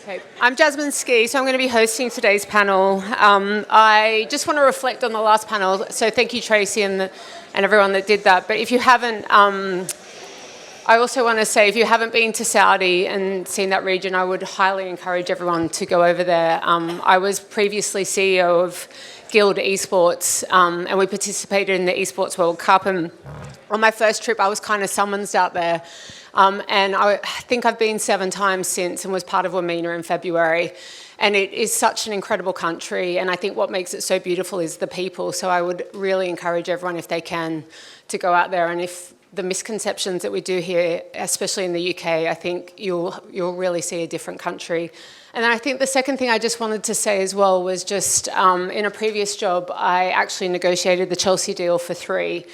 Okay. I'm Jasmine Skee, so I'm going to be hosting today's panel. I just want to reflect on the last panel, so thank you, Tracy, and everyone that did that. But if you haven't, I also want to say, if you haven't been to Saudi and seen that region, I would highly encourage everyone to go over there. I was previously CEO of Guild Esports, and we participated in the Esports World Cup. And on my first trip, I was kind of summoned out there. And I think I've been 7 times since and was part of Wimena in February. And it is such an incredible country. And I think what makes it so beautiful is the people. So I would really encourage everyone, if they can, to go out there. And if the misconceptions that we do here, especially in the UK, I think you'll really see a different country. And then I think the second thing I just wanted to say as well was just in a previous job, I actually negotiated the Chelsea deal for 3.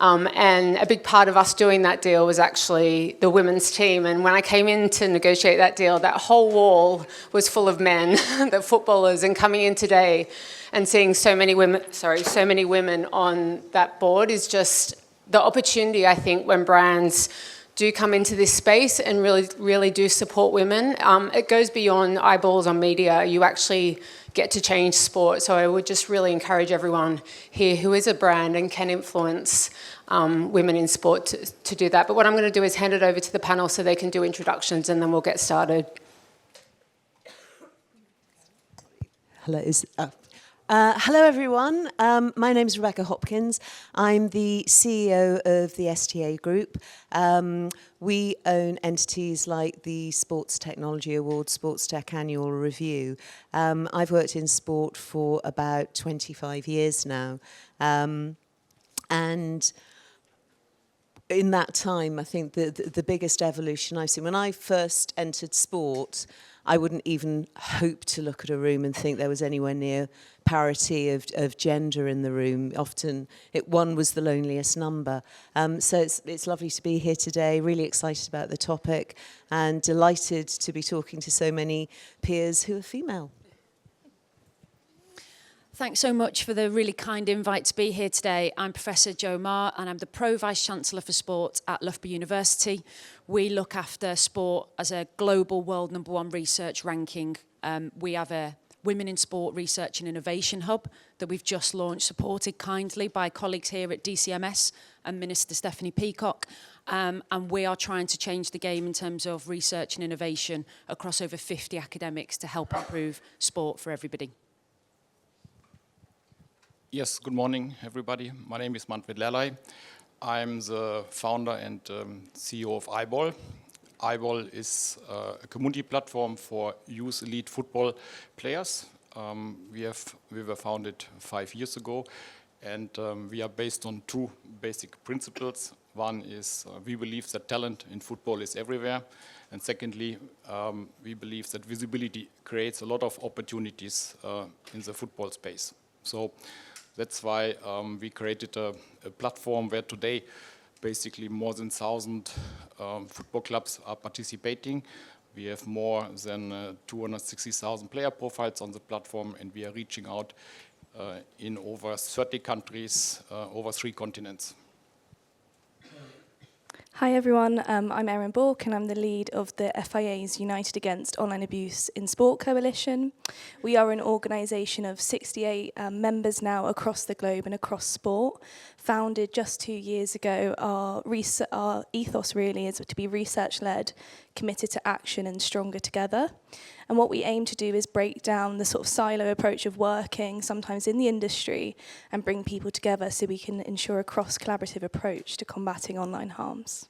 And a big part of us doing that deal was actually the women's team. And when I came in to negotiate that deal, that whole wall was full of men, the footballers, and coming in today and seeing so many women on that board is just the opportunity, I think, when brands do come into this space and really do support women. It goes beyond eyeballs on media. You actually get to change sport. So I would just really encourage everyone here who is a brand and can influence women in sport to do that. But what I'm going to do is hand it over to the panel so they can do introductions, and then we'll get started. Hello, everyone. My name is Rebecca Hopkins. I'm the CEO of the STA Group. We own entities like the Sports Technology Awards, Sports Tech Annual Review. I've worked in sport for about 25 years now. And in that time, I think the biggest evolution I've seen, when I first entered sport, I wouldn't even hope to look at a room and think there was anywhere near parity of gender in the room. Often, one was the loneliest number. So it's lovely to be here today, really excited about the topic, and delighted to be talking to so many peers who are female. Thanks so much for the really kind invite to be here today. I'm Professor Jo Maher, and I'm the Pro-Vice Chancellor for Sport at Loughborough University. We look after sport as a global world #1 research ranking. We have a Women in Sport Research and Innovation Hub that we've just launched, supported kindly by colleagues here at DCMS and Minister Stephanie Peacock. And we are trying to change the game in terms of research and innovation across over 50 academics to help improve sport for everybody. Yes, good morning, everybody. My name is Manfred Lerley. I'm the founder and CEO of iBall. iBall is a community platform for youth elite football players. We were founded 5 years ago, and we are based on 2 basic principles. One is we believe that talent in football is everywhere. And secondly, we believe that visibility creates a lot of opportunities in the football space. So that's why we created a platform where today basically more than 1,000 football clubs are participating. We have more than 260,000 player profiles on the platform, and we are reaching out in over 30 countries, over 3 continents. Hi everyone, I'm Erin Bourke, and I'm the lead of the FIA's United Against Online Abuse in Sport Coalition. We are an organisation of 68 members now across the globe and across sport. Founded just 2 years ago, our ethos really is to be research-led, committed to action and stronger together. And what we aim to do is break down the sort of silo approach of working, sometimes in the industry, and bring people together so we can ensure a cross-collaborative approach to combating online harms.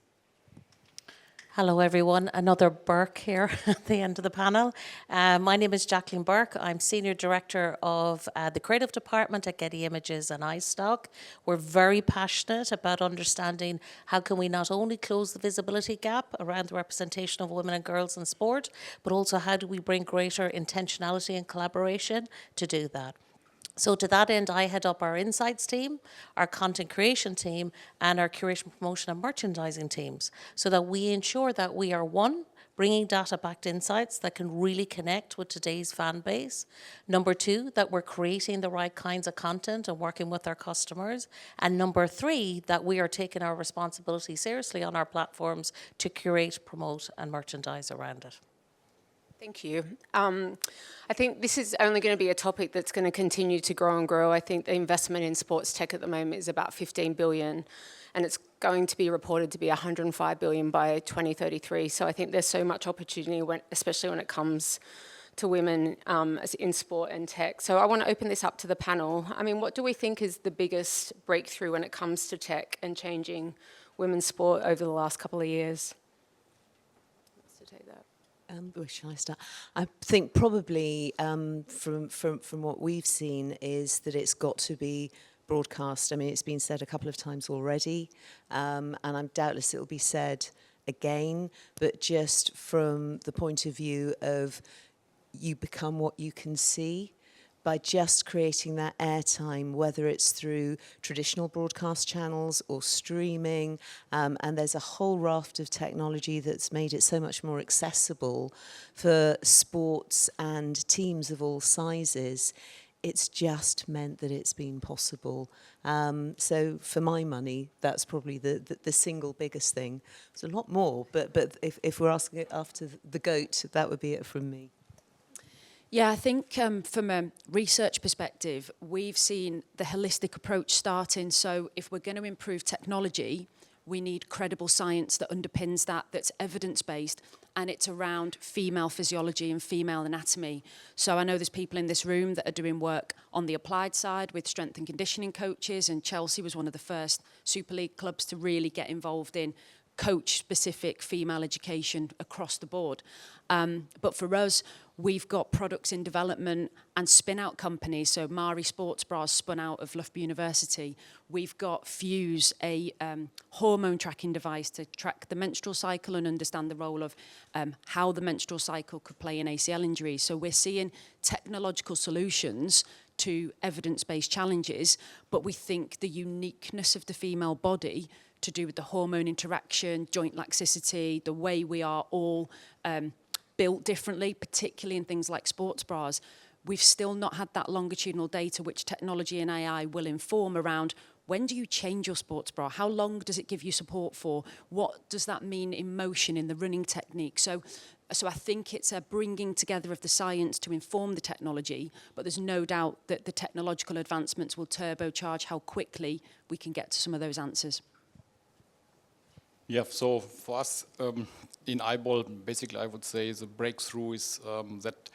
Hello everyone, another Bourke here at the end of the panel. My name is Jacqueline Bourke. I'm Senior Director of the Creative Department at Getty Images and iStock. We're very passionate about understanding how can we not only close the visibility gap around the representation of women and girls in sport, but also how do we bring greater intentionality and collaboration to do that. So to that end, I head up our insights team, our content creation team, and our curation, promotion and merchandising teams, so that we ensure that we are, 1, bringing data-backed insights that can really connect with today's fan base. Number 2, that we're creating the right kinds of content and working with our customers. And number 3, that we are taking our responsibility seriously on our platforms to curate, promote, and merchandise around it. Thank you. I think this is only going to be a topic that's going to continue to grow and grow. I think the investment in sports tech at the moment is about 15 billion, and it's going to be reported to be 105 billion by 2033. So I think there's so much opportunity, especially when it comes to women in sport and tech. So I want to open this up to the panel. I mean, what do we think is the biggest breakthrough when it comes to tech and changing women's sport over the last couple of years? To take that. Where shall I start? I think probably from what we've seen is that it's got to be broadcast. I mean, it's been said a couple of times already, and I'm doubtless it will be said again, but just from the point of view of you become what you can see, by just creating that airtime, whether it's through traditional broadcast channels or streaming, and there's a whole raft of technology that's made it so much more accessible for sports and teams of all sizes. It's just meant that it's been possible. So for my money, that's probably the single biggest thing. There's a lot more, but if we're asking it after the GOAT, that would be it from me. Yeah, I think from a research perspective, we've seen the holistic approach starting. So if we're going to improve technology, we need credible science that underpins that, that's evidence-based, and it's around female physiology and female anatomy. So I know there's people in this room that are doing work on the applied side with strength and conditioning coaches, and Chelsea was one of the first Super League clubs to really get involved in coach-specific female education across the board. But for us, we've got products in development and spin-out companies. So Maher Sports Bras spun out of Loughborough University. We've got Fuse, a hormone tracking device to track the menstrual cycle and understand the role of how the menstrual cycle could play in ACL injuries. So we're seeing technological solutions to evidence-based challenges, but we think the uniqueness of the female body to do with the hormone interaction, joint laxicity, the way we are all built differently, particularly in things like sports bras. We've still not had that longitudinal data which technology and AI will inform around when do you change your sports bra? How long does it give you support for? What does that mean in motion, in the running technique? So I think it's a bringing together of the science to inform the technology, but there's no doubt that the technological advancements will turbocharge how quickly we can get to some of those answers. Yeah, so for us in Eyeball, basically I would say the breakthrough is that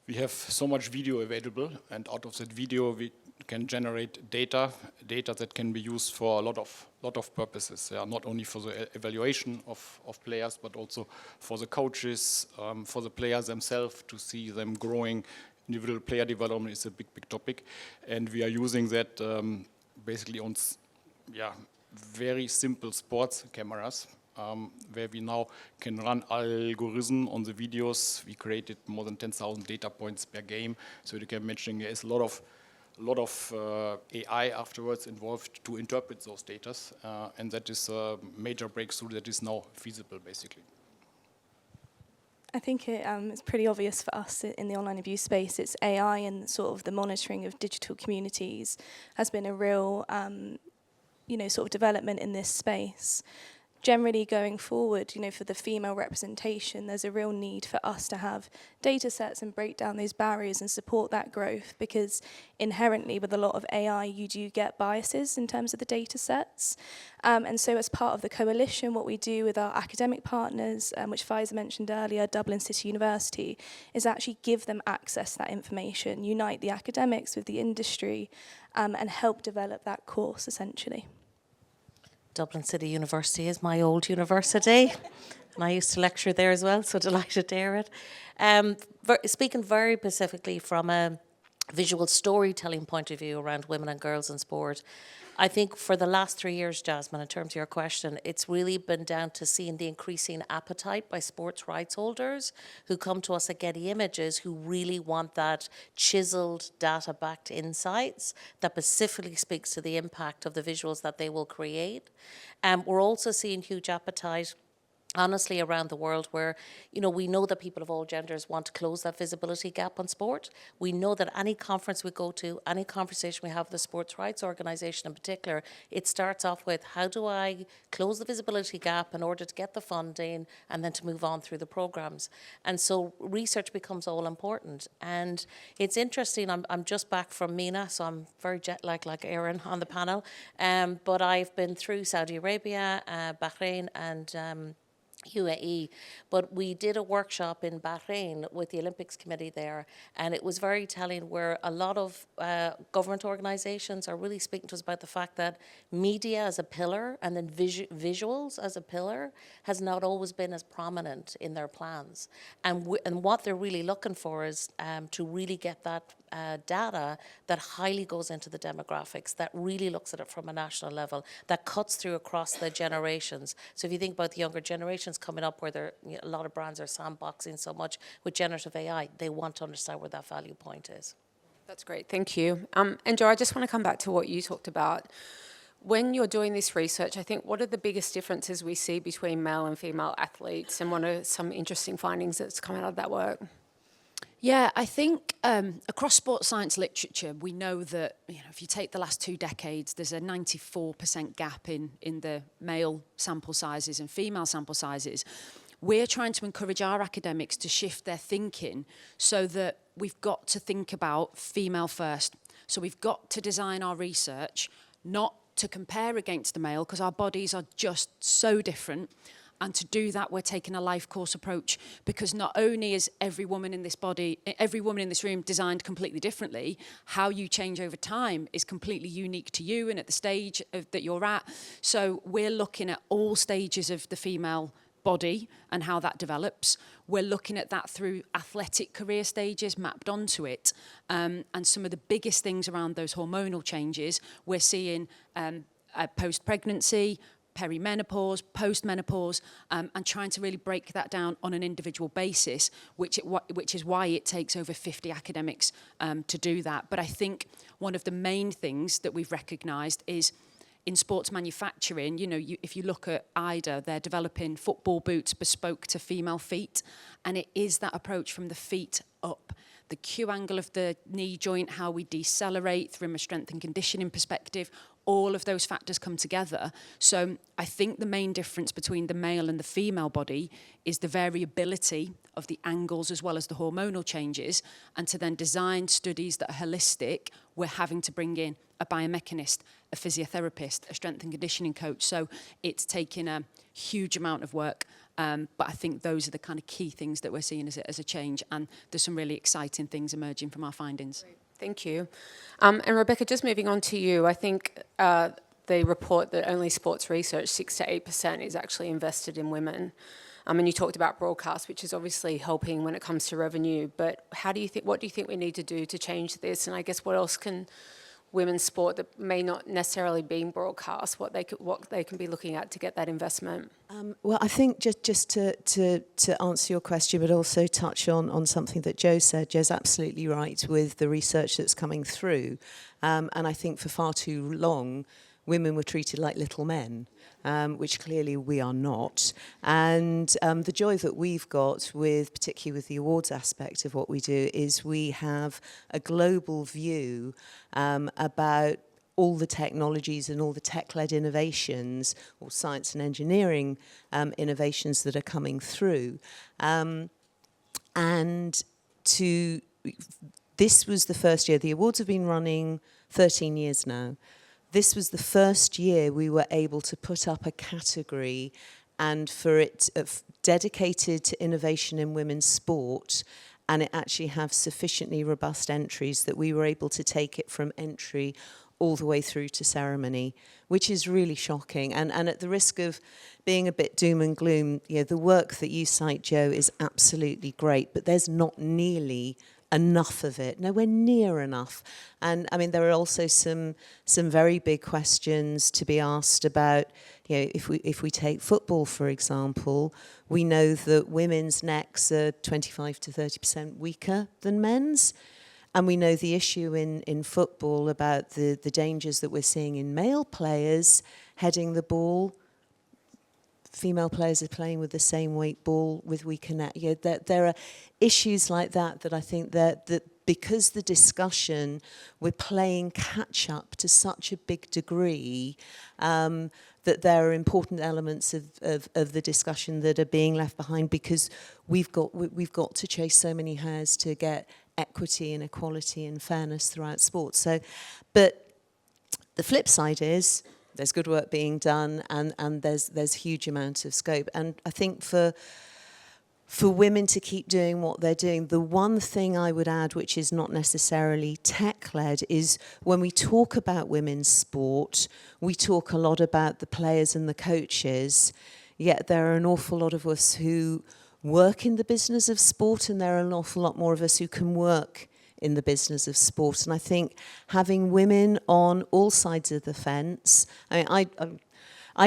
we have so much video available, and out of that video we can generate data that can be used for a lot of purposes. Yeah, not only for the evaluation of players, but also for the coaches, for the players themselves to see them growing. Individual player development is a big topic, and we are using that basically on very simple sports cameras, where we now can run algorithm on the videos. We created more than 10,000 data points per game, so you can imagine there is a lot of AI afterwards involved to interpret those data, and that is a major breakthrough that is now feasible, basically. I think it's pretty obvious for us in the online abuse space. It's AI and sort of the monitoring of digital communities has been a real sort of development in this space. Generally going forward, for the female representation, there's a real need for us to have data sets and break down those barriers and support that growth, because inherently with a lot of AI, you do get biases in terms of the data sets. And so as part of the coalition, what we do with our academic partners, which Pfizer mentioned earlier, Dublin City University, is actually give them access to that information, unite the academics with the industry, and help develop that course, essentially. Dublin City University is my old university, and I used to lecture there as well, so delighted to hear it. Speaking very specifically from a visual storytelling point of view around women and girls in sport, I think for the last 3 years, Jasmine, in terms of your question, it's really been down to seeing the increasing appetite by sports rights holders who come to us at Getty Images who really want that chiseled, data-backed insights that specifically speaks to the impact of the visuals that they will create. We're also seeing huge appetite honestly around the world where, you know, we know that people of all genders want to close that visibility gap on sport. We know that any conference we go to, any conversation we have with the sports rights organisation in particular, it starts off with, how do I close the visibility gap in order to get the funding and then to move on through the programmes? And so research becomes all important. And it's interesting, I'm just back from MENA, so I'm very jet lagged like Erin on the panel, but I've been through Saudi Arabia, Bahrain and UAE, but we did a workshop in Bahrain with the Olympics Committee there, and it was very telling where a lot of government organisations are really speaking to us about the fact that media as a pillar and then visuals as a pillar has not always been as prominent in their plans. And what they're really looking for is to really get that data that highly goes into the demographics, that really looks at it from a national level, that cuts through across the generations. So if you think about the younger generations coming up where a lot of brands are sandboxing so much with generative AI, they want to understand where that value point is. That's great, thank you. And Jo, I just want to come back to what you talked about. When you're doing this research, I think, what are the biggest differences we see between male and female athletes, and what are some interesting findings that's come out of that work? Yeah, I think across sports science literature, we know that, you know, if you take the last 2 decades, there's a 94% gap in the male sample sizes and female sample sizes. We're trying to encourage our academics to shift their thinking so that we've got to think about female first. So we've got to design our research not to compare against the male, because our bodies are just so different. And to do that, we're taking a life course approach, because not only is every woman in this room designed completely differently, how you change over time is completely unique to you and at the stage that you're at. So we're looking at all stages of the female body and how that develops. We're looking at that through athletic career stages mapped onto it. And some of the biggest things around those hormonal changes, we're seeing post-pregnancy, perimenopause, postmenopause, and trying to really break that down on an individual basis, which is why it takes over 50 academics to do that. But I think one of the main things that we've recognised is in sports manufacturing, you know, if you look at IDA, they're developing football boots bespoke to female feet, and it is that approach from the feet up. The Q angle of the knee joint, how we decelerate from a strength and conditioning perspective, all of those factors come together. So I think the main difference between the male and the female body is the variability of the angles as well as the hormonal changes. And to then design studies that are holistic, we're having to bring in a biomechanist, a physiotherapist, a strength and conditioning coach. So it's taking a huge amount of work. But I think those are the kind of key things that we're seeing as a change. And there's some really exciting things emerging from our findings. Great. Thank you. And Rebecca, just moving on to you, I think they report that only sports research, 6 to 8% is actually invested in women. And you talked about broadcast, which is obviously helping when it comes to revenue. But what do you think we need to do to change this? And I guess what else can women's sport that may not necessarily be broadcast, what they can be looking at to get that investment? Well, I think just to answer your question, but also touch on something that Jo said. Jo's absolutely right with the research that's coming through. And I think for far too long, women were treated like little men, which clearly we are not. And the joy that we've got with, particularly with the awards aspect of what we do, is we have a global view about all the technologies and all the tech-led innovations, or science and engineering innovations that are coming through. This was the first year. The awards have been running 13 years now. This was the first year we were able to put up a category and for it dedicated to innovation in women's sport, and it actually have sufficiently robust entries that we were able to take it from entry all the way through to ceremony, which is really shocking. And at the risk of being a bit doom and gloom, you know, the work that you cite, Jo, is absolutely great, but there's not nearly enough of it, nowhere near enough. And I mean, there are also some very big questions to be asked about, you know, if we take football, for example, we know that women's necks are 25 to 30% weaker than men's. And we know the issue in football about the dangers that we're seeing in male players heading the ball female players are playing with the same weight ball with We Connect. You know, there are issues like that I think that because the discussion, we're playing catch up to such a big degree, that there are important elements of the discussion that are being left behind because we've got to chase so many hares to get equity and equality and fairness throughout sport. So, but the flip side is there's good work being done and there's huge amount of scope. And I think for women to keep doing what they're doing, the one thing I would add, which is not necessarily tech-led, is when we talk about women's sport, we talk a lot about the players and the coaches, yet there are an awful lot of us who work in the business of sport, and there are an awful lot more of us who can work in the business of sport. And I think having women on all sides of the fence, I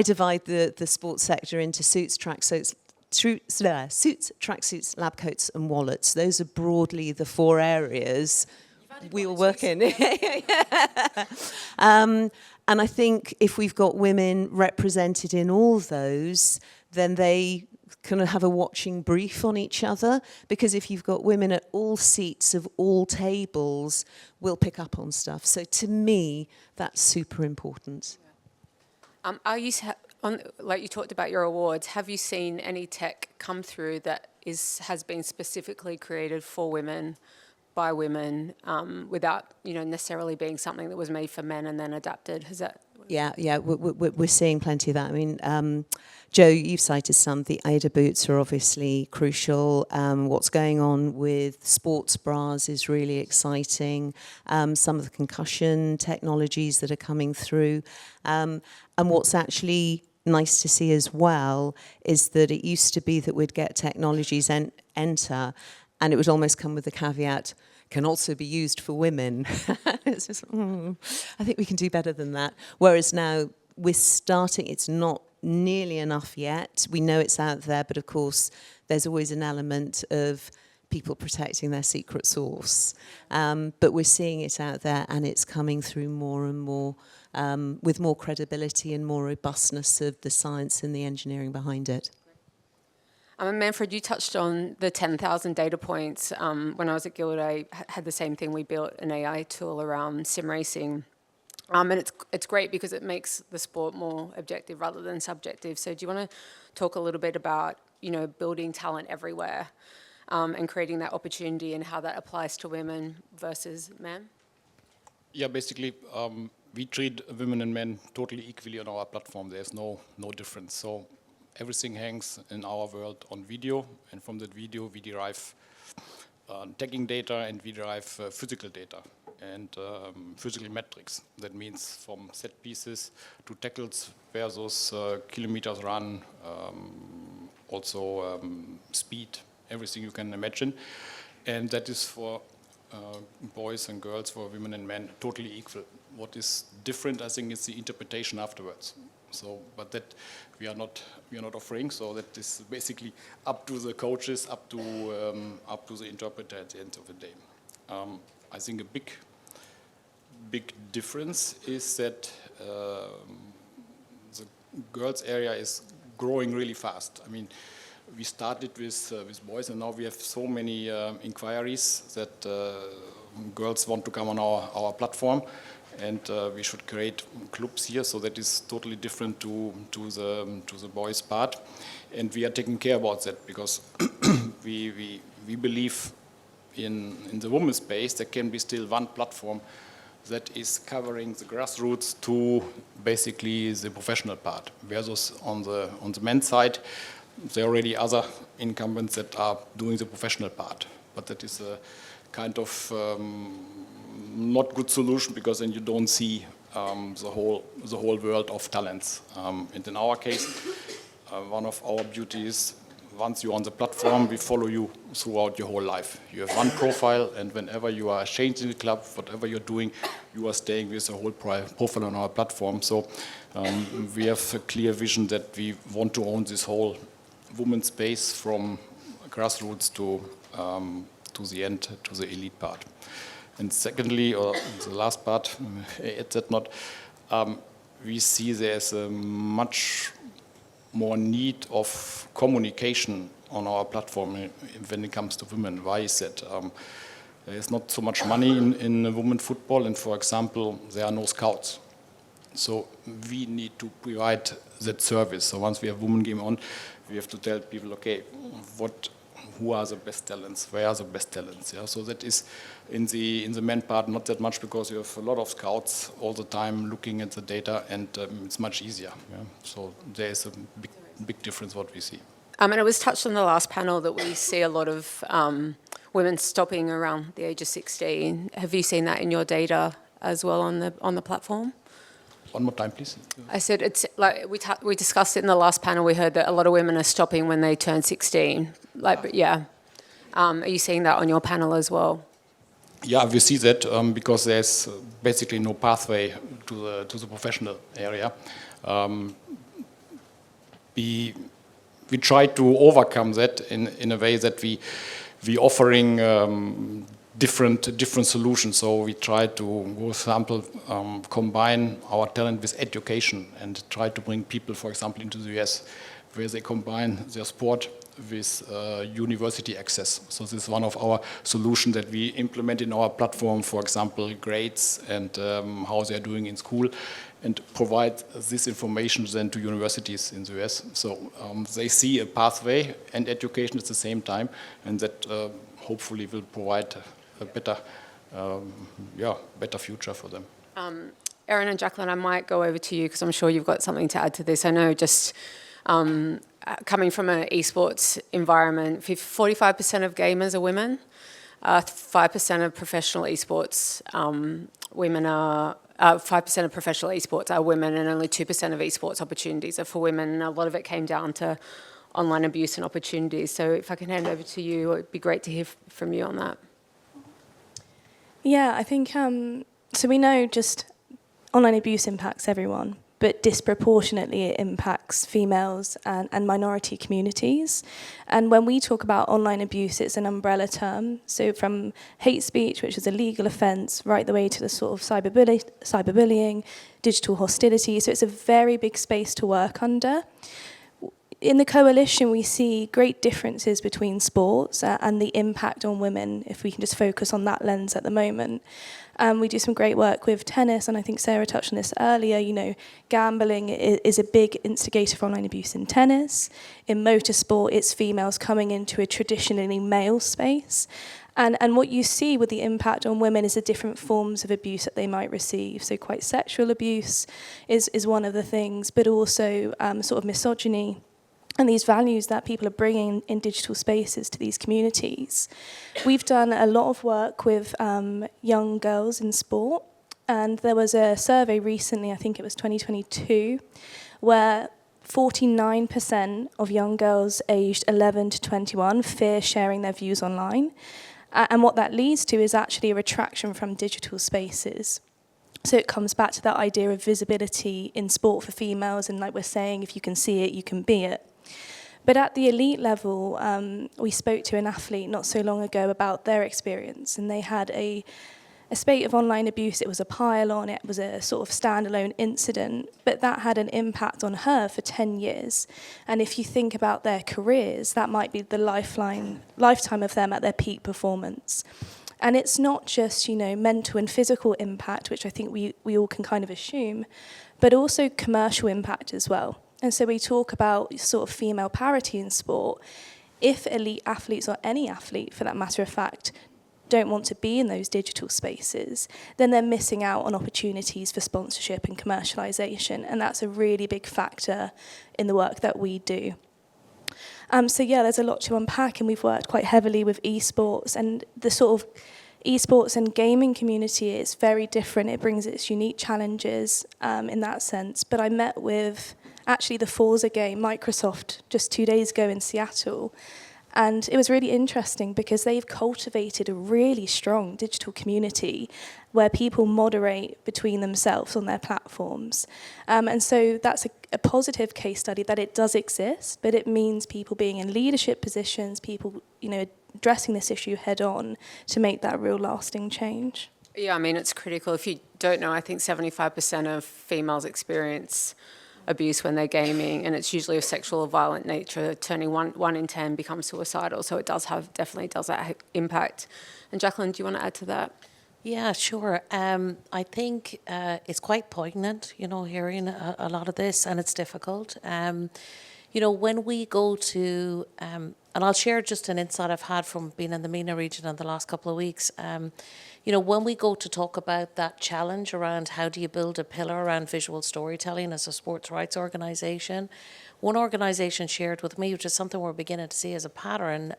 divide the sports sector into suits, tracksuits, tracksuits, lab coats and wallets. Those are broadly the four areas we all work in. And I think if we've got women represented in all those, then they kind of have a watching brief on each other, because if you've got women at all seats of all tables, we'll pick up on stuff. So to me, that's super important. Are you, like you talked about your awards, have you seen any tech come through that has been specifically created for women, by women, without necessarily being something that was made for men and then adapted? Has that? Yeah, we're seeing plenty of that. I mean, Joe, you've cited some. The Aida boots are obviously crucial. What's going on with sports bras is really exciting. Some of the concussion technologies that are coming through. And what's actually nice to see as well is that it used to be that we'd get technologies enter, and it would almost come with the caveat, can also be used for women. It's just, I think we can do better than that. Whereas now we're starting, it's not nearly enough yet. We know it's out there, but of course there's always an element of people protecting their secret source. But we're seeing it out there, and it's coming through more and more with more credibility and more robustness of the science and the engineering behind it. Manfred, you touched on the 10,000 data points. When I was at Guild, I had the same thing. We built an AI tool around sim racing. And it's great because it makes the sport more objective rather than subjective. So do you want to talk a little bit about, building talent everywhere and creating that opportunity and how that applies to women versus men? Yeah, basically, we treat women and men totally equally on our platform. There's no difference. So everything hangs in our world on video, and from that video we derive tagging data, and we derive physical data and physical metrics. That means from set pieces to tackles versus kilometers run, also speed, everything you can imagine. And that is for boys and girls, for women and men, totally equal. What is different, I think, is the interpretation afterwards. So, but that we are not offering. So that is basically up to the coaches, up to the interpreter at the end of the day. I think a big difference is that the girls' area is growing really fast. I mean, we started with boys, and now we have so many inquiries that girls want to come on our platform. And we should create clubs here, so that is totally different to the boys' part, and we are taking care about that because we believe in the women's space there can be still one platform that is covering the grassroots to basically the professional part. Versus on the men's side, there are already other incumbents that are doing the professional part, but that is a kind of not good solution, because then you don't see the whole world of talents. And in our case, one of our beauties, once you're on the platform, we follow you throughout your whole life. You have one profile, and whenever you are changing the club, whatever you're doing, you are staying with the whole profile on our platform. So we have a clear vision that we want to own this whole women's space from grassroots to the end, to the elite part. And secondly, or the last part, we see there's a much more need of communication on our platform when it comes to women. Why is that? There's not so much money in women football, and for example, there are no scouts. So we need to provide that service. So once we have women game on, we have to tell people, okay, who are the best talents? Where are the best talents? Yeah. So that is in the men part not that much, because you have a lot of scouts all the time looking at the data, and it's much easier. Yeah. So there is a big difference what we see. And it was touched on the last panel that we see a lot of women stopping around the age of 16. Have you seen that in your data as well on the platform? One more time, please. I said it's like we discussed it in the last panel. We heard that a lot of women are stopping when they turn 16. But yeah, are you seeing that on your panel as well? Yeah, we see that because there's basically no pathway to the professional area. We try to overcome that in a way that we offering different solutions. So we try to, for example, combine our talent with education and try to bring people, for example, into the US, where they combine their sport with university access. So this is one of our solutions that we implement in our platform, for example, grades and how they're doing in school, and provide this information then to universities in the US. So they see a pathway and education at the same time, and that hopefully will provide a better future for them. Erin and Jacqueline, I might go over to you because I'm sure you've got something to add to this. I know just coming from an esports environment, 45% of gamers are women, 5% of professional esports women are 5% of professional esports are women, and only 2% of esports opportunities are for women. And a lot of it came down to online abuse and opportunities. So if I can hand over to you, it'd be great to hear from you on that. Yeah, I think, so we know just online abuse impacts everyone, but disproportionately it impacts females and minority communities. And when we talk about online abuse, it's an umbrella term. So from hate speech, which is a legal offence, right the way to the sort of cyberbullying, digital hostility. So it's a very big space to work under. In the coalition, we see great differences between sports and the impact on women, if we can just focus on that lens at the moment. We do some great work with tennis, and I think Sarah touched on this earlier. You know, gambling is a big instigator for online abuse in tennis. In motorsport, it's females coming into a traditionally male space. And what you see with the impact on women is the different forms of abuse that they might receive. So quite sexual abuse is one of the things, but also sort of misogyny and these values that people are bringing in digital spaces to these communities. We've done a lot of work with young girls in sport, and there was a survey recently, I think it was 2022, where 49% of young girls aged 11 to 21 fear sharing their views online. And what that leads to is actually a retraction from digital spaces. So it comes back to that idea of visibility in sport for females, and like we're saying, if you can see it, you can be it. But at the elite level, we spoke to an athlete not so long ago about their experience, and they had a spate of online abuse. It was a pile-on, it was a sort of standalone incident, but that had an impact on her for 10 years. And if you think about their careers, that might be the lifetime of them at their peak performance. And it's not just, you know, mental and physical impact, which I think we all can kind of assume, but also commercial impact as well. And so we talk about sort of female parity in sport. If elite athletes, or any athlete for that matter of fact, don't want to be in those digital spaces, then they're missing out on opportunities for sponsorship and commercialization. And that's a really big factor in the work that we do. So yeah, there's a lot to unpack, and we've worked quite heavily with esports, and the sort of esports and gaming community is very different. It brings its unique challenges in that sense. But I met with actually the Forza game, Microsoft, just 2 days ago in Seattle. And it was really interesting because they've cultivated a really strong digital community where people moderate between themselves on their platforms. And so that's a positive case study that it does exist, but it means people being in leadership positions, people, you know, addressing this issue head on to make that real lasting change. Yeah, I mean, it's critical. If you don't know, I think 75% of females experience abuse when they're gaming, and it's usually of sexual or violent nature. Turning one in 10 becomes suicidal, so it definitely does that impact. And Jacqueline, do you want to add to that? Yeah, sure. I think it's quite poignant, hearing a lot of this, and it's difficult. When we go to, and I'll share just an insight I've had from being in the MENA region in the last couple of weeks. When we go to talk about that challenge around how do you build a pillar around visual storytelling as a sports rights organisation, one organisation shared with me, which is something we're beginning to see as a pattern,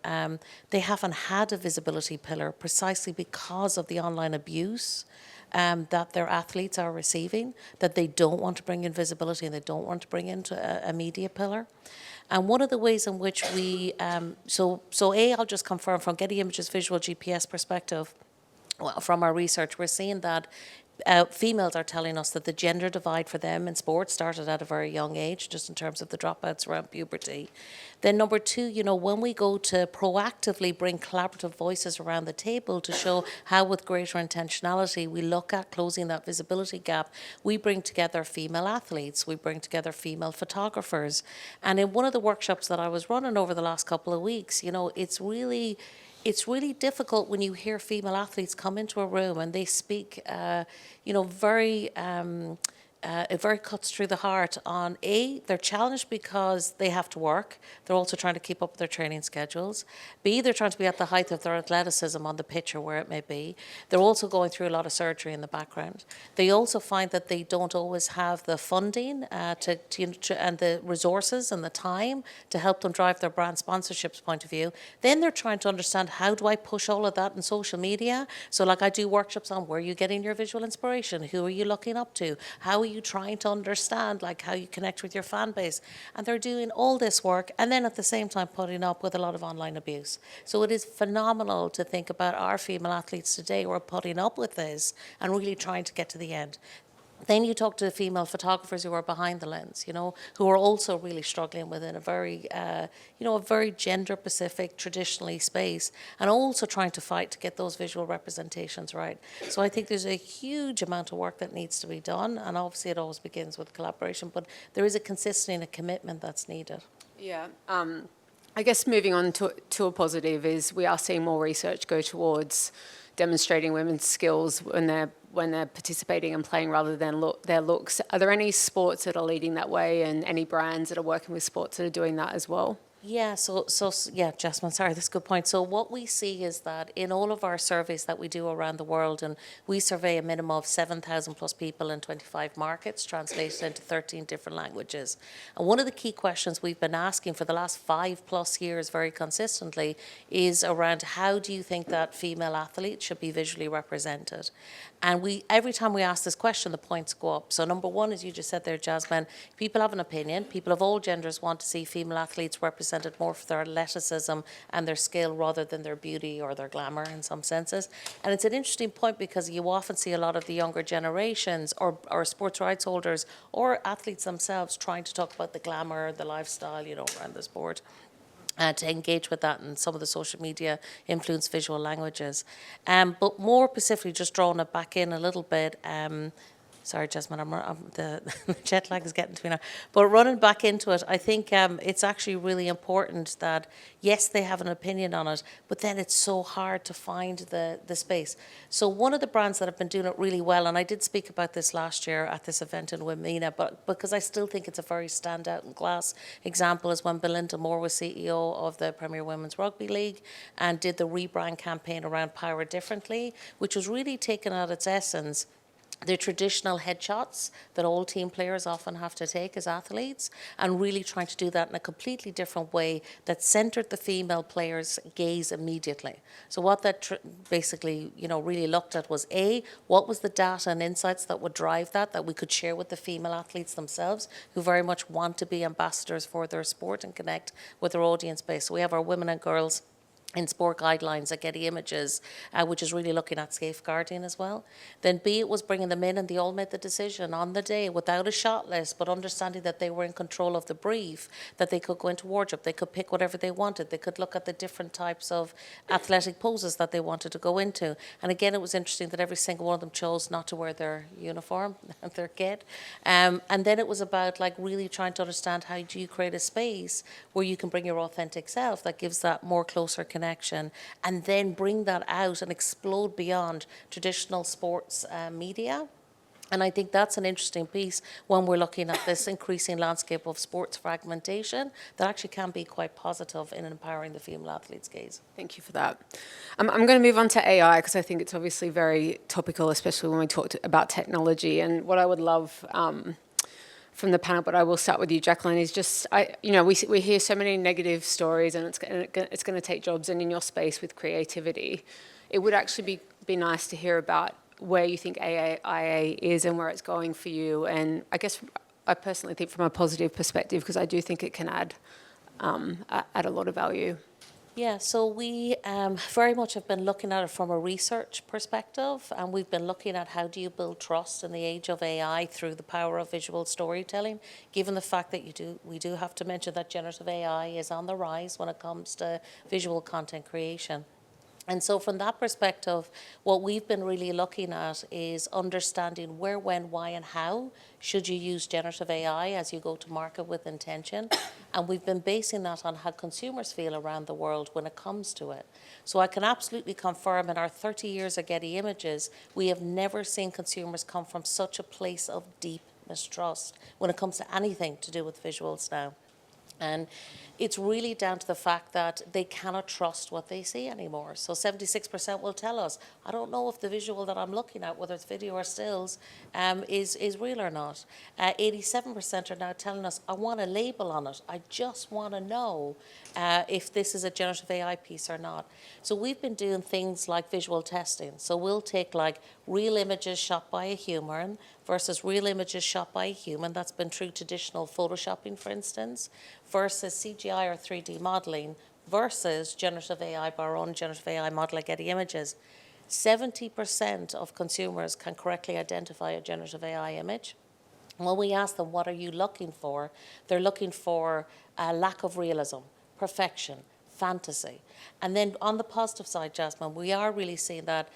they haven't had a visibility pillar precisely because of the online abuse that their athletes are receiving, that they don't want to bring in visibility and they don't want to bring into a media pillar. And one of the ways in which we, I'll just confirm from Getty Images visual GPS perspective, well, from our research, we're seeing that females are telling us that the gender divide for them in sports started at a very young age, just in terms of the dropouts around puberty. Then number two, when we go to proactively bring collaborative voices around the table to show how with greater intentionality we look at closing that visibility gap, we bring together female athletes, we bring together female photographers. And in one of the workshops that I was running over the last couple of weeks, it's really difficult when you hear female athletes come into a room and they speak, it very cuts through the heart on they're challenged because they have to work. They're also trying to keep up with their training schedules. B, they're trying to be at the height of their athleticism on the pitch or where it may be. They're also going through a lot of surgery in the background. They also find that they don't always have the funding and the resources and the time to help them drive their brand sponsorships point of view. Then they're trying to understand, how do I push all of that in social media? So I do workshops on where are you getting your visual inspiration? Who are you looking up to? How are you trying to understand how you connect with your fan base? And they're doing all this work and then at the same time putting up with a lot of online abuse. So it is phenomenal to think about our female athletes today who are putting up with this and really trying to get to the end. Then you talk to the female photographers who are behind the lens, who are also really struggling within a very, a very gender-specific, traditionally space, and also trying to fight to get those visual representations right. So I think there's a huge amount of work that needs to be done, and obviously it always begins with collaboration, but there is a consistency and a commitment that's needed. Yeah. I guess moving on to a positive is we are seeing more research go towards demonstrating women's skills when they're participating and playing rather than their looks. Are there any sports that are leading that way and any brands that are working with sports that are doing that as well? Yeah, yeah, Jasmine, sorry, that's a good point. So what we see is that in all of our surveys that we do around the world, and we survey a minimum of 7,000 plus people in 25 markets, translated into 13 different languages. And one of the key questions we've been asking for the last 5+ years very consistently is around, how do you think that female athletes should be visually represented? And every time we ask this question, the points go up. So number one, as you just said there, Jasmine, people have an opinion. People of all genders want to see female athletes represented more for their athleticism and their skill rather than their beauty or their glamour in some senses. And it's an interesting point because you often see a lot of the younger generations or sports rights holders or athletes themselves trying to talk about the glamour, the lifestyle, around the sport. To engage with that and some of the social media influenced visual languages. But more specifically, just drawing it back in a little bit, sorry, Jasmine, the jet lag is getting to me now. But running back into it, I think it's actually really important that, yes, they have an opinion on it, but then it's so hard to find the space. So one of the brands that have been doing it really well, and I did speak about this last year at this event in Wimena, but because I still think it's a very standout and class example, is when Belinda Moore was CEO of the Premier Women's Rugby League and did the rebrand campaign around Power Differently, which was really taken at its essence the traditional headshots that all team players often have to take as athletes, and really trying to do that in a completely different way that centered the female players' gaze immediately. So what that basically, really looked at was what was the data and insights that would drive that we could share with the female athletes themselves, who very much want to be ambassadors for their sport and connect with their audience base. So we have our women and girls in sport guidelines at Getty Images, which is really looking at safeguarding as well. Then B, it was bringing them in, and they all made the decision on the day without a shot list, but understanding that they were in control of the brief, that they could go into wardrobe, they could pick whatever they wanted, they could look at the different types of athletic poses that they wanted to go into. And again, it was interesting that every single one of them chose not to wear their uniform, their kit. And then it was about like really trying to understand, how do you create a space where you can bring your authentic self that gives that more closer connection, and then bring that out and explode beyond traditional sports media. And I think that's an interesting piece when we're looking at this increasing landscape of sports fragmentation that actually can be quite positive in empowering the female athletes' gaze. Thank you for that. I'm going to move on to AI because I think it's obviously very topical, especially when we talk about technology. And what I would love from the panel, but I will start with you, Jacqueline, is just, we hear so many negative stories, and it's going to take jobs, and in your space with creativity, it would actually be nice to hear about where you think AI is and where it's going for you. And I guess I personally think from a positive perspective, because I do think it can add a lot of value. Yeah, so we very much have been looking at it from a research perspective, and we've been looking at how do you build trust in the age of AI through the power of visual storytelling, given the fact that we do have to mention that generative AI is on the rise when it comes to visual content creation. And so from that perspective, what we've been really looking at is understanding where, when, why, and how should you use generative AI as you go to market with intention. And we've been basing that on how consumers feel around the world when it comes to it. So I can absolutely confirm in our 30 years at Getty Images, we have never seen consumers come from such a place of deep mistrust when it comes to anything to do with visuals now. And it's really down to the fact that they cannot trust what they see anymore. So 76% will tell us, I don't know if the visual that I'm looking at, whether it's video or stills, is real or not. 87% are now telling us, I want a label on it. I just want to know if this is a generative AI piece or not. So we've been doing things like visual testing. So we'll take like real images shot by a human versus real images shot by a human. That's been through traditional photoshopping, for instance, versus CGI or 3D modeling versus generative AI by our own generative AI model at Getty Images. 70% of consumers can correctly identify a generative AI image. And when we ask them, what are you looking for? They're looking for a lack of realism, perfection, fantasy. And then on the positive side, Jasmine, we are really seeing that,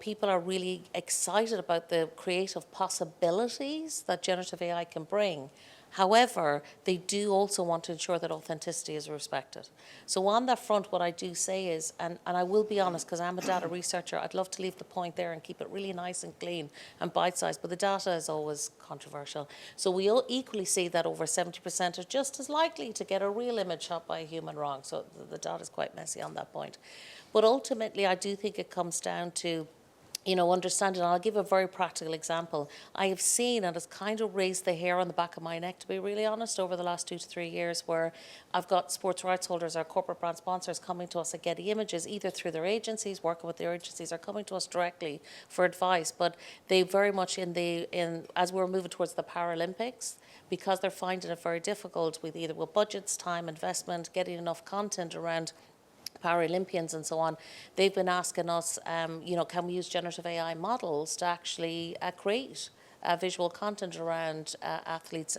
people are really excited about the creative possibilities that generative AI can bring. However, they do also want to ensure that authenticity is respected. So on that front, what I do say is, and I will be honest, because I'm a data researcher, I'd love to leave the point there and keep it really nice and clean and bite-sized, but the data is always controversial. So we equally see that over 70% are just as likely to get a real image shot by a human wrong. So the data is quite messy on that point. But ultimately, I do think it comes down to understanding. I'll give a very practical example. I have seen, and it's kind of raised the hair on the back of my neck, to be really honest, over the last 2 to 3 years, where I've got sports rights holders or corporate brand sponsors coming to us at Getty Images, either through their agencies, working with their agencies, or coming to us directly for advice. But they very much as we're moving towards the Paralympics, because they're finding it very difficult with budgets, time, investment, getting enough content around Paralympians and so on, they've been asking us, can we use generative AI models to actually create visual content around athletes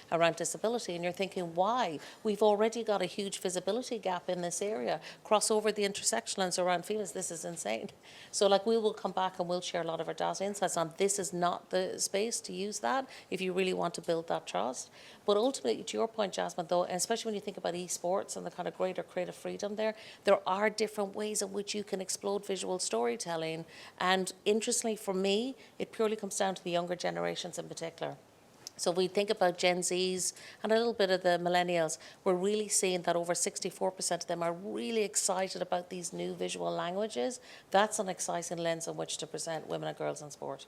around disability? And you're thinking, why? We've already got a huge visibility gap in this area. Cross over the intersection lines around females, this is insane. So we will come back and we'll share a lot of our data insights on this is not the space to use that if you really want to build that trust. But ultimately, to your point, Jasmine, though, and especially when you think about esports and the kind of greater creative freedom there are different ways in which you can explode visual storytelling. And interestingly, for me, it purely comes down to the younger generations in particular. So if we think about Gen Zs and a little bit of the millennials, we're really seeing that over 64% of them are really excited about these new visual languages. That's an exciting lens in which to present women and girls in sport.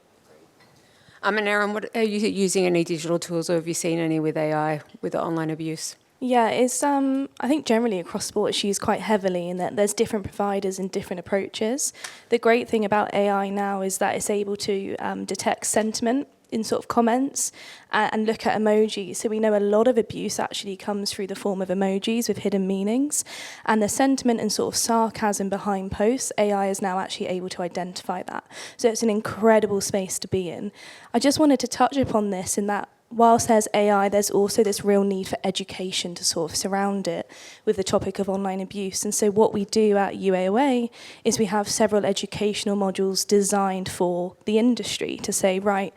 And Erin, what, are you using any digital tools, or have you seen any with AI, with the online abuse? Yeah, it's I think generally across sport it's used quite heavily in that there's different providers and different approaches. The great thing about AI now is that it's able to detect sentiment in sort of comments and look at emojis. So we know a lot of abuse actually comes through the form of emojis with hidden meanings. And the sentiment and sort of sarcasm behind posts, AI is now actually able to identify that. So it's an incredible space to be in. I just wanted to touch upon this in that whilst there's AI, there's also this real need for education to sort of surround it with the topic of online abuse. And so what we do at UAOA is we have several educational modules designed for the industry to say, right,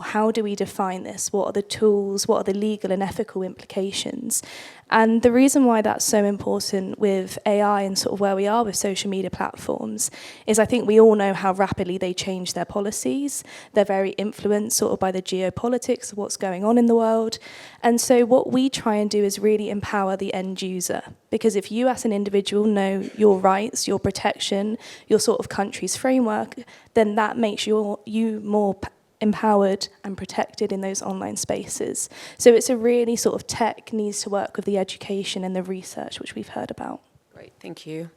how do we define this? What are the tools? What are the legal and ethical implications? And the reason why that's so important with AI and sort of where we are with social media platforms is I think we all know how rapidly they change their policies. They're very influenced sort of by the geopolitics of what's going on in the world. And so what we try and do is really empower the end user. Because if you as an individual know your rights, your protection, your sort of country's framework, then that makes you more empowered and protected in those online spaces. So it's a really sort of tech needs to work with the education and the research which we've heard about. Great, thank you.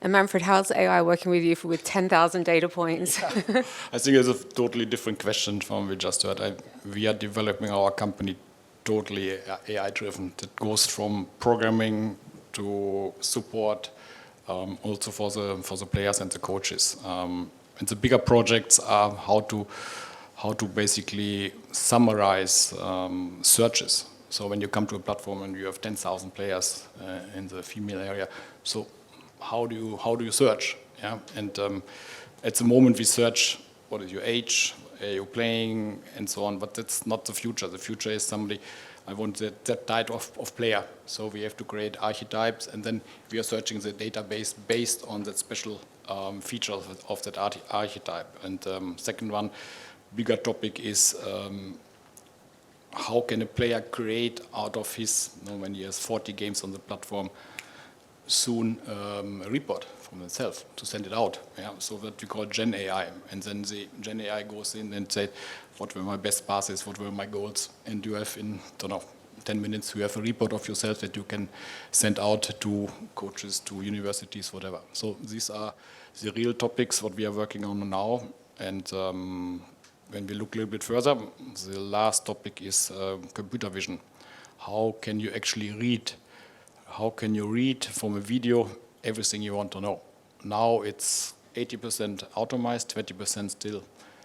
And Manfred, how's AI working with you with 10,000 data points? I think it's a totally different question from we just heard. We are developing our company totally AI-driven. That goes from programming to support, also for the players and the coaches. And the bigger projects are how to basically summarize searches. So when you come to a platform and you have 10,000 players in the female area, so how do you search? Yeah, and at the moment we search what is your age, are you playing, and so on. But that's not the future. The future is somebody. I want that type of player. So we have to create archetypes, and then we are searching the database based on that special feature of that archetype. And second one. Bigger topic is how can a player create out of his, when he has 40 games on the platform, soon a report from himself to send it out. Yeah? So that we call Gen AI. And then the Gen AI goes in and says, what were my best passes, what were my goals? And you have in, 10 minutes, you have a report of yourself that you can send out to coaches, to universities, whatever. So these are the real topics what we are working on now. And when we look a little bit further, the last topic is computer vision. How can you actually read? How can you read from a video everything you want to know? Now it's 80% automized, 20% still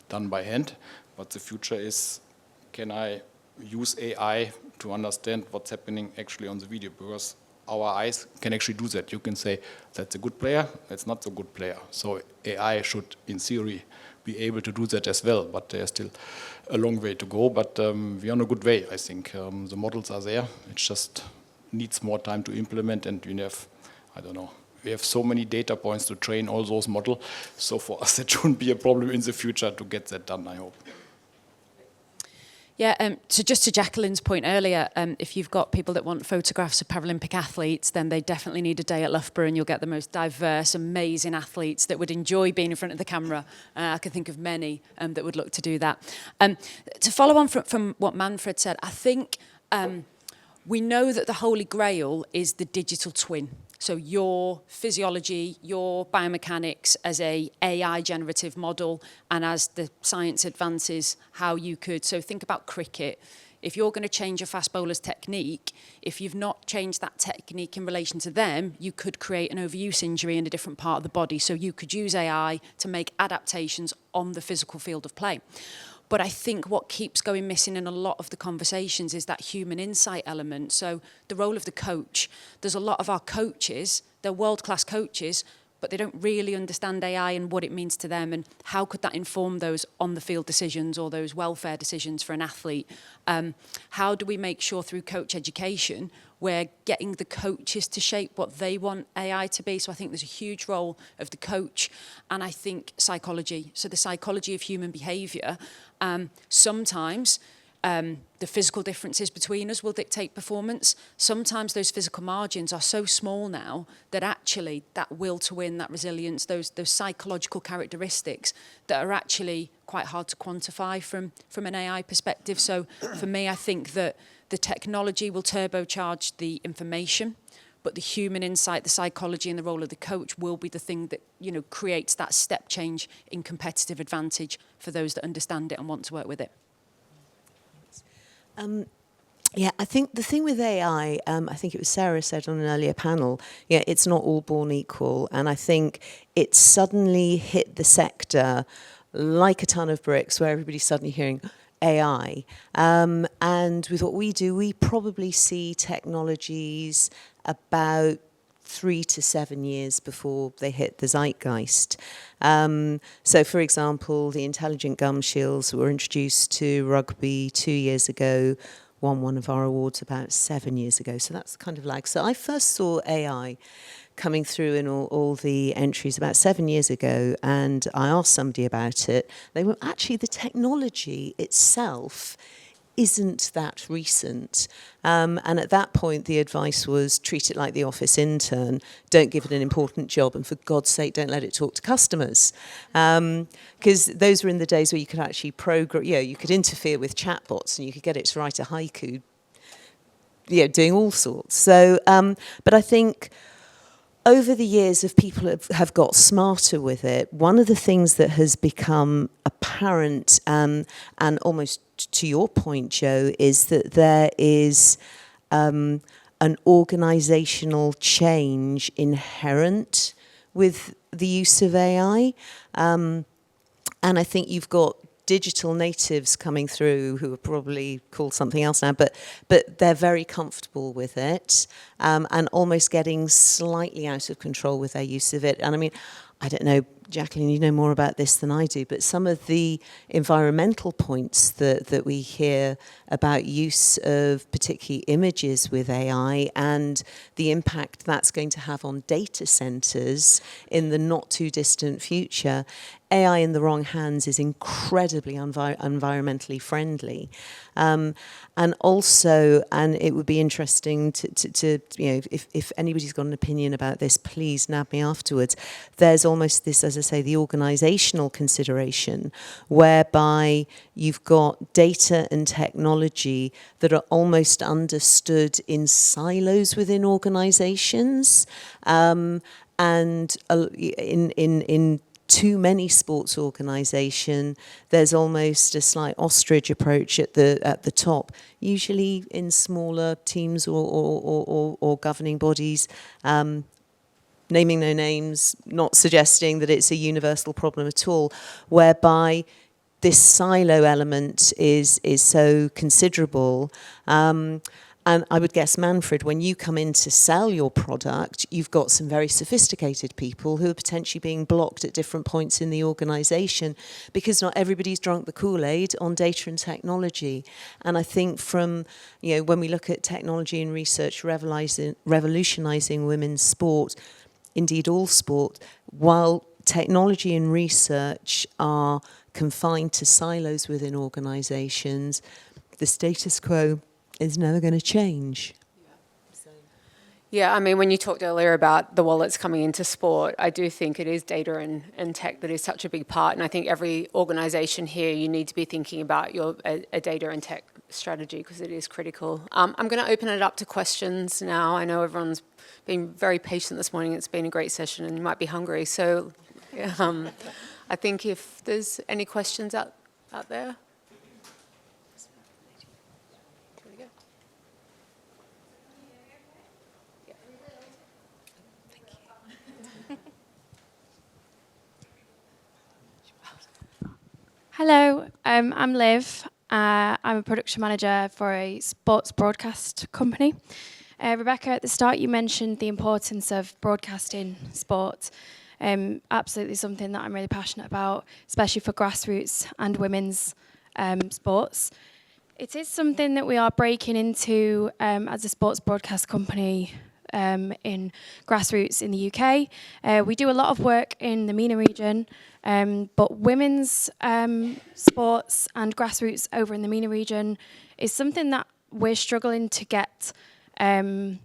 done by hand. But the future is, can I use AI to understand what's happening actually on the video? Because our eyes can actually do that. You can say, that's a good player, that's not a good player. So AI should, in theory, be able to do that as well, but there's still a long way to go. But we're on a good way, I think. The models are there. It just needs more time to implement, and we have, I don't know, we have so many data points to train all those models. So for us, that shouldn't be a problem in the future to get that done, I hope. Yeah, so just to Jacqueline's point earlier, if you've got people that want photographs of Paralympic athletes, then they definitely need a day at Loughborough, and you'll get the most diverse, amazing athletes that would enjoy being in front of the camera. I can think of many that would look to do that. To follow on from what Manfred said, I think we know that the Holy Grail is the digital twin. So your physiology, your biomechanics as a AI generative model, and as the science advances, how you could, so think about cricket. If you're going to change a fast bowler's technique, if you've not changed that technique in relation to them, you could create an overuse injury in a different part of the body. So you could use AI to make adaptations on the physical field of play. But I think what keeps going missing in a lot of the conversations is that human insight element. So the role of the coach, there's a lot of our coaches, they're world-class coaches, but they don't really understand AI and what it means to them, and how could that inform those on-the-field decisions or those welfare decisions for an athlete. How do we make sure through coach education we're getting the coaches to shape what they want AI to be? So I think there's a huge role of the coach, and I think psychology. So the psychology of human behaviour. Sometimes the physical differences between us will dictate performance. Sometimes those physical margins are so small now that actually that will to win, that resilience, those psychological characteristics that are actually quite hard to quantify from an AI perspective. So for me, I think that the technology will turbocharge the information, but the human insight, the psychology, and the role of the coach will be the thing that, creates that step change in competitive advantage for those that understand it and want to work with it. Yeah, I think the thing with AI, I think it was Sarah said on an earlier panel, yeah, it's not all born equal. And I think it suddenly hit the sector like a ton of bricks where everybody's suddenly hearing AI. And with what we do, we probably see technologies about 3 to 7 years before they hit the zeitgeist. So, for example, the intelligent gum shields were introduced to rugby 2 years ago, won one of our awards about 7 years ago. So that's kind of like, so I first saw AI coming through in all the entries about 7 years ago, and I asked somebody about it. They were actually, the technology itself isn't that recent. And at that point, the advice was treat it like the office intern. Don't give it an important job. And for God's sake, don't let it talk to customers. Because those were in the days where you could actually program, you could interfere with chatbots and you could get it to write a haiku, doing all sorts. So, but I think over the years, if people have got smarter with it, one of the things that has become apparent, and almost to your point, Joe, is that there is an organisational change inherent with the use of AI. And I think you've got digital natives coming through who are probably called something else now, but they're very comfortable with it, and almost getting slightly out of control with their use of it. And I mean, I don't know, Jacqueline, you know more about this than I do, but some of the environmental points that we hear about use of particularly images with AI and the impact that's going to have on data centres in the not too distant future, AI in the wrong hands is incredibly environmentally friendly. And also, and it would be interesting to if anybody's got an opinion about this, please nab me afterwards. There's almost this, as I say, the organisational consideration, whereby you've got data and technology that are almost understood in silos within organisations, and in too many sports organisation, there's almost a slight ostrich approach at the top, usually in smaller teams or governing bodies. Naming no names, not suggesting that it's a universal problem at all, whereby this silo element is so considerable. And I would guess, Manfred, when you come in to sell your product, you've got some very sophisticated people who are potentially being blocked at different points in the organisation because not everybody's drunk the Kool-Aid on data and technology. And I think from, when we look at technology and research revolutionising women's sport, indeed all sport, while technology and research are confined to silos within organisations, the status quo is never going to change. Yeah, I mean, when you talked earlier about the wallets coming into sport, I do think it is data and tech that is such a big part. And I think every organisation here, you need to be thinking about a data and tech strategy because it is critical. I'm going to open it up to questions now. I know everyone's been very patient this morning. It's been a great session and you might be hungry. So I think if there's any questions out there. Hello, I'm Liv. I'm a production manager for a sports broadcast company. Rebecca, at the start you mentioned the importance of broadcasting sport. Absolutely something that I'm really passionate about, especially for grassroots and women's sports. It is something that we are breaking into as a sports broadcast company in grassroots in the UK. We do a lot of work in the MENA region, but women's sports and grassroots over in the MENA region is something that we're struggling to get the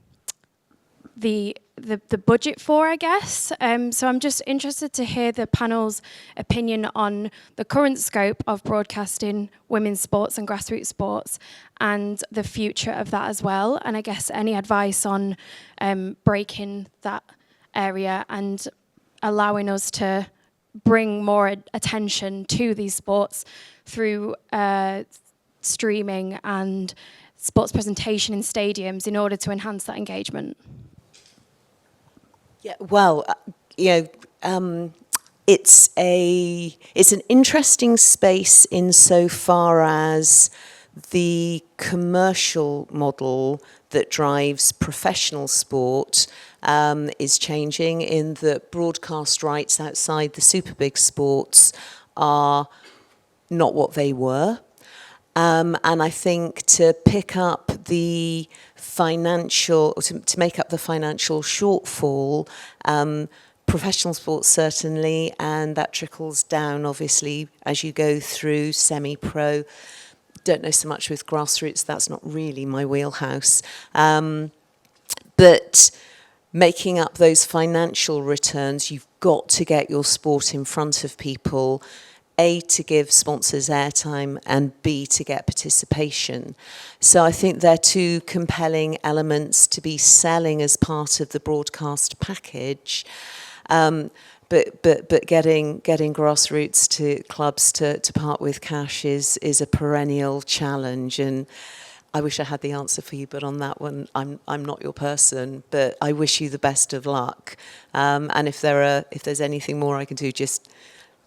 budget for, I guess. So I'm just interested to hear the panel's opinion on the current scope of broadcasting women's sports and grassroots sports and the future of that as well. And I guess any advice on breaking that area and allowing us to bring more attention to these sports through streaming and sports presentation in stadiums in order to enhance that engagement? Yeah, well, it's an interesting space insofar as the commercial model that drives professional sport is changing, in that broadcast rights outside the super big sports are not what they were. And I think to pick up the financial, to make up the financial shortfall, professional sports certainly, and that trickles down obviously as you go through semi-pro. Don't know so much with grassroots, that's not really my wheelhouse. But making up those financial returns, you've got to get your sport in front of people, A, to give sponsors airtime, and B, to get participation. So I think they're two compelling elements to be selling as part of the broadcast package. But getting grassroots to clubs to part with cash is a perennial challenge, and I wish I had the answer for you, but on that one, I'm not your person. But I wish you the best of luck. And if there's anything more I can do, just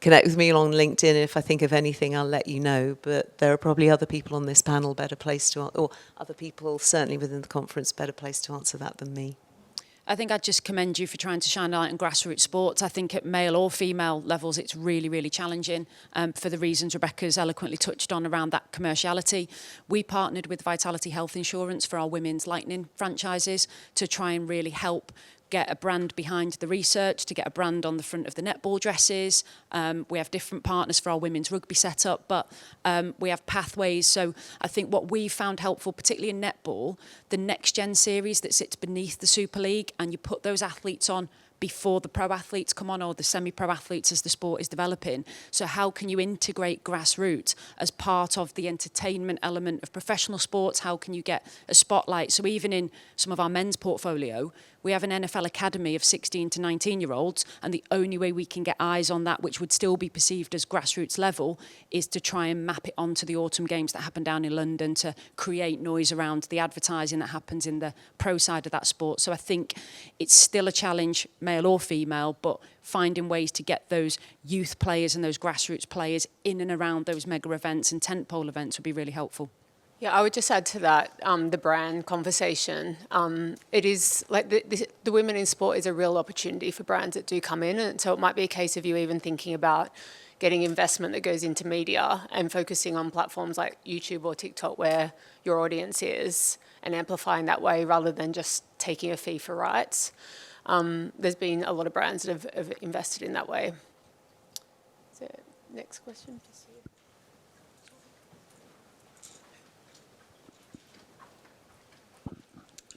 connect with me on LinkedIn, and if I think of anything, I'll let you know. But there are probably other people on this panel better placed to, or other people certainly within the conference better placed to answer that than me. I think I'd just commend you for trying to shine a light on grassroots sports. I think at male or female levels, it's really, really challenging for the reasons Rebecca's eloquently touched on around that commerciality. We partnered with Vitality Health Insurance for our women's Lightning franchises to try and really help get a brand behind the research, to get a brand on the front of the netball dresses. We have different partners for our women's rugby setup, but we have pathways. So I think what we found helpful, particularly in netball, the Next Gen series that sits beneath the Super League, and you put those athletes on before the pro athletes come on, or the semi-pro athletes as the sport is developing. So how can you integrate grassroots as part of the entertainment element of professional sports? How can you get a spotlight? So even in some of our men's portfolio, we have an NFL academy of 16 to 19-year-olds, and the only way we can get eyes on that, which would still be perceived as grassroots level, is to try and map it onto the autumn games that happen down in London, to create noise around the advertising that happens in the pro side of that sport. So I think it's still a challenge, male or female, but finding ways to get those youth players and those grassroots players in and around those mega events and tentpole events would be really helpful. Yeah, I would just add to that the brand conversation. It is like the women in sport is a real opportunity for brands that do come in, and so it might be a case of you even thinking about getting investment that goes into media and focusing on platforms like YouTube or TikTok where your audience is, and amplifying that way rather than just taking a fee for rights. There's been a lot of brands that have invested in that way. So, next question.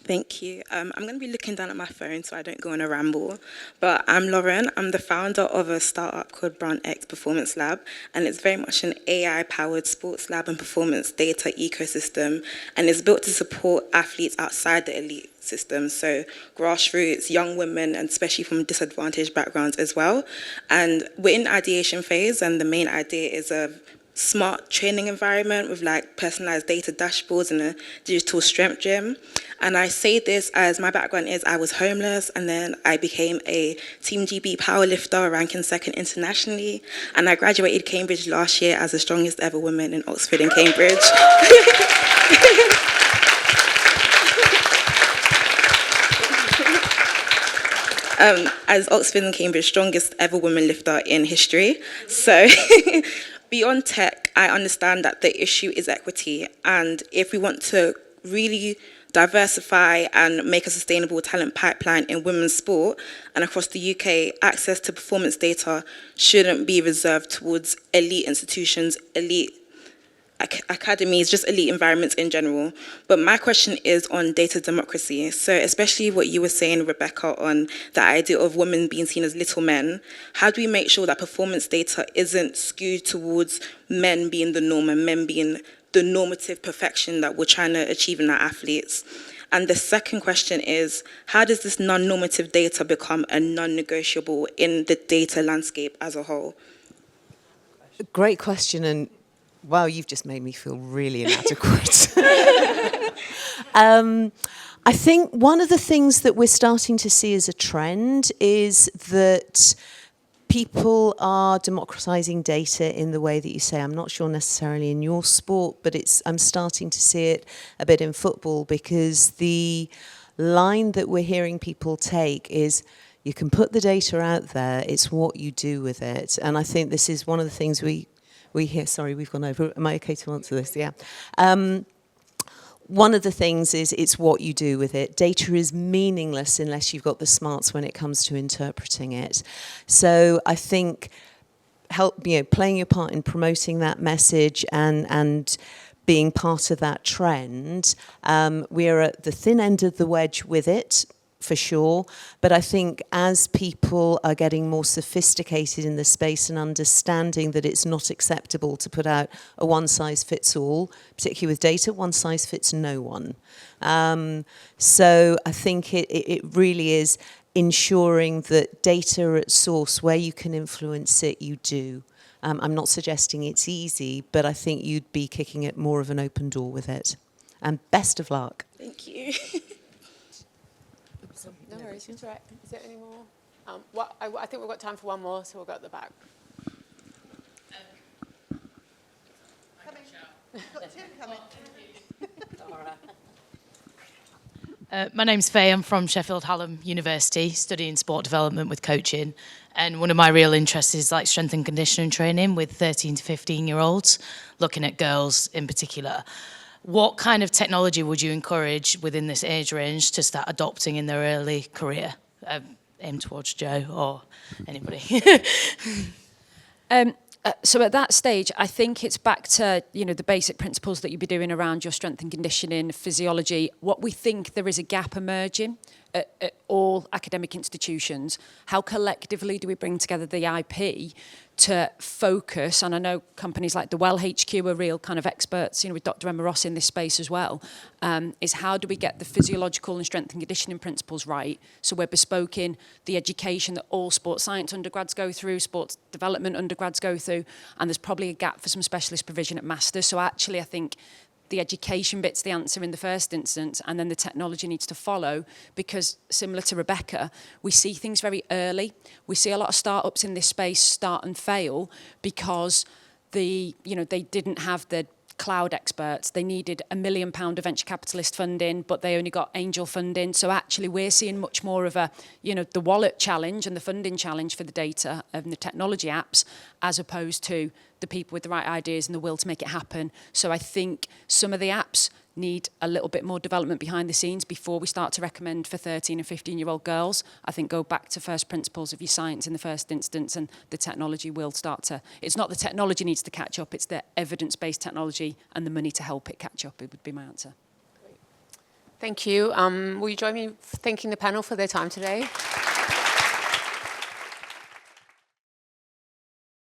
Thank you. I'm going to be looking down at my phone so I don't go on a ramble. But I'm Lauren. I'm the founder of a startup called Brown X Performance Lab, and it's very much an AI-powered sports lab and performance data ecosystem, and it's built to support athletes outside the elite system, so grassroots, young women, and especially from disadvantaged backgrounds as well. And we're in the ideation phase, and the main idea is a smart training environment with like personalized data dashboards and a digital strength gym. And I say this as my background is I was homeless, and then I became a Team GB powerlifter, ranking second internationally. And I graduated Cambridge last year as the strongest ever woman in Oxford and Cambridge. As Oxford and Cambridge strongest ever woman lifter in history. So beyond tech, I understand that the issue is equity. And if we want to really diversify and make a sustainable talent pipeline in women's sport and across the UK, access to performance data shouldn't be reserved towards elite institutions, elite academies, just elite environments in general. But my question is on data democracy. So especially what you were saying, Rebecca, on the idea of women being seen as little men, how do we make sure that performance data isn't skewed towards men being the norm and men being the normative perfection that we're trying to achieve in our athletes? And the second question is, how does this non-normative data become a non-negotiable in the data landscape as a whole? Great question, and Wow, you've just made me feel really inadequate. I think one of the things that we're starting to see as a trend is that people are democratizing data in the way that you say. I'm not sure necessarily in your sport, but I'm starting to see it a bit in football, because the line that we're hearing people take is, you can put the data out there, it's what you do with it. And I think this is one of the things we hear. Sorry, we've gone over. Am I okay to answer this? Yeah. One of the things is it's what you do with it. Data is meaningless unless you've got the smarts when it comes to interpreting it. So I think playing your part in promoting that message and being part of that trend, we're at the thin end of the wedge with it, for sure. But I think as people are getting more sophisticated in the space and understanding that it's not acceptable to put out a one-size-fits-all, particularly with data, one size fits no one. So I think it really is ensuring that data at source, where you can influence it, you do. I'm not suggesting it's easy, but I think you'd be kicking it more of an open door with it. And best of luck. Thank you. No worries, it's all right. Is there any more? I think we've got time for one more, so we'll go at the back. My name's Faye. I'm from Sheffield Hallam University, studying sport development with coaching. And one of my real interests is like strength and conditioning training with 13 to 15-year-olds, looking at girls in particular. What kind of technology would you encourage within this age range to start adopting in their early career? Aimed towards Joe or anybody. So at that stage, I think it's back to, the basic principles that you'd be doing around your strength and conditioning, physiology. What we think there is a gap emerging at all academic institutions. How collectively do we bring together the IP to focus, and I know companies like the Well HQ are real kind of experts, with Dr. Emma Ross in this space as well, is how do we get the physiological and strength and conditioning principles right, so we're bespoking the education that all sports science undergrads go through, sports development undergrads go through, and there's probably a gap for some specialist provision at masters. So actually I think the education bit's the answer in the first instance, and then the technology needs to follow, because similar to Rebecca, we see things very early. We see a lot of startups in this space start and fail because they didn't have the cloud experts. They needed £1 million of venture capitalist funding, but they only got angel funding. So actually we're seeing much more of a, the wallet challenge and the funding challenge for the data and the technology apps, as opposed to the people with the right ideas and the will to make it happen. So I think some of the apps need a little bit more development behind the scenes before we start to recommend for 13 and 15-year-old girls. I think go back to first principles of your science in the first instance, and the technology will start to... It's not the technology needs to catch up, it's the evidence-based technology and the money to help it catch up, it would be my answer. Thank you. Will you join me in thanking the panel for their time today?